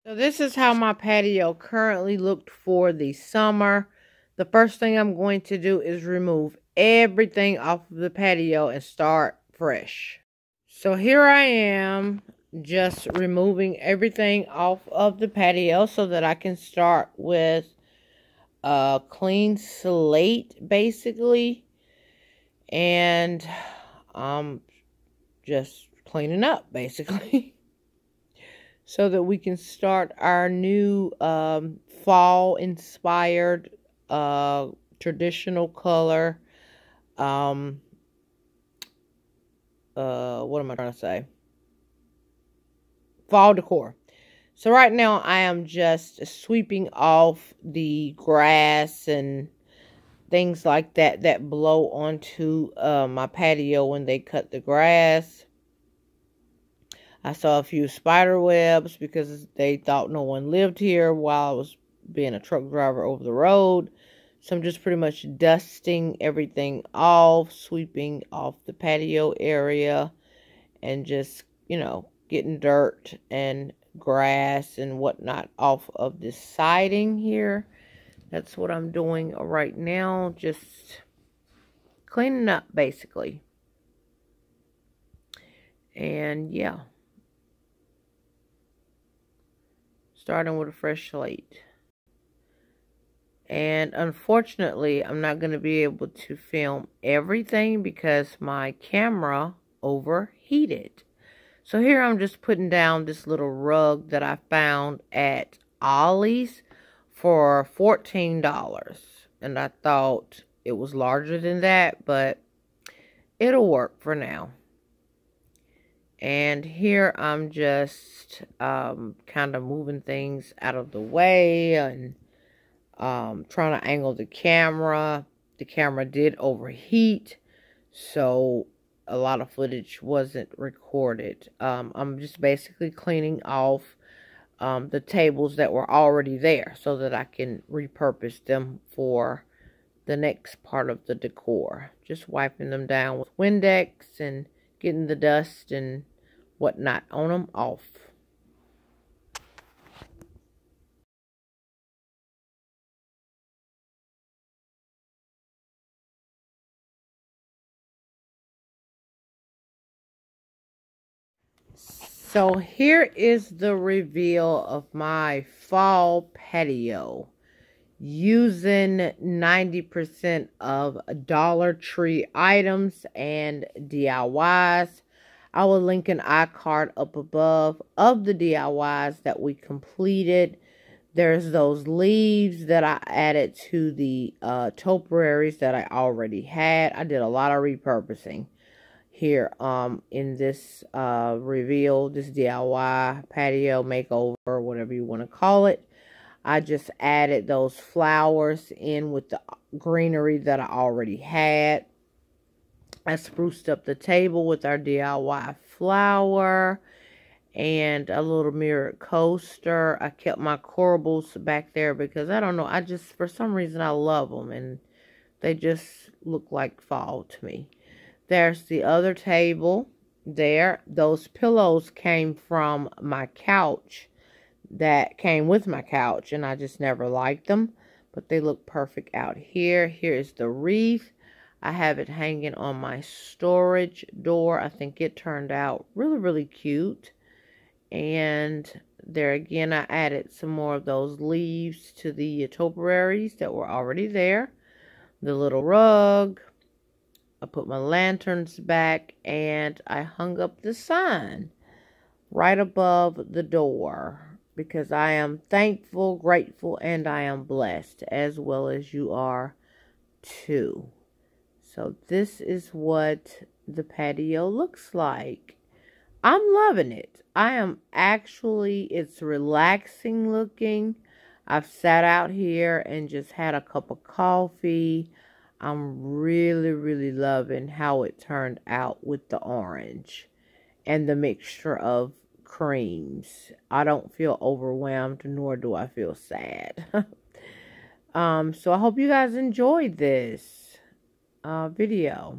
So this is how my patio currently looked for the summer. The first thing I'm going to do is remove everything off of the patio and start fresh. So here I am just removing everything off of the patio so that I can start with a clean slate basically. And just cleaning up basically. So that we can start our new fall inspired traditional color what am I trying to say, fall decor. So right now I am just sweeping off the grass and things like that that blow onto my patio when they cut the grass. I saw a few spider webs because they thought no one lived here while I was being a truck driver over the road. So I'm just pretty much dusting everything off, sweeping off the patio area, and just, you know, getting dirt and grass and whatnot off of this siding here. That's what I'm doing right now, just cleaning up basically. And yeah. Starting with a fresh slate. And unfortunately, I'm not going to be able to film everything because my camera overheated. So here I'm just putting down this little rug that I found at Ollie's for $14. And I thought it was larger than that, but it'll work for now. And here I'm just kind of moving things out of the way and trying to angle the camera. The camera did overheat, so a lot of footage wasn't recorded. I'm just basically cleaning off the tables that were already there so that I can repurpose them for the next part of the decor. Just wiping them down with Windex and getting the dust and whatnot on them off. So here is the reveal of my fall patio using 90% of Dollar Tree items and DIYs. I will link an iCard up above of the DIYs that we completed. There's those leaves that I added to the topiaries that I already had. I did a lot of repurposing here in this reveal, this DIY patio makeover, whatever you want to call it. I just added those flowers in with the greenery that I already had. I spruced up the table with our DIY flower and a little mirrored coaster. I kept my corables back there because I don't know, I just, for some reason, I love them and they just look like fall to me. There's the other table there. Those pillows came from my couch that came with my couch, and I just never liked them, but they look perfect out here. Here is the wreath. I have it hanging on my storage door. I think it turned out really, really cute. And there again, I added some more of those leaves to the topiaries that were already there. The little rug. I put my lanterns back, and I hung up the sign right above the door because I am thankful, grateful, and I am blessed, as well as you are too. So this is what the patio looks like. I'm loving it. I am actually, it's relaxing looking. I've sat out here and just had a cup of coffee. I'm really, really loving how it turned out with the orange and the mixture of creams. I don't feel overwhelmed, nor do I feel sad. So I hope you guys enjoyed this video.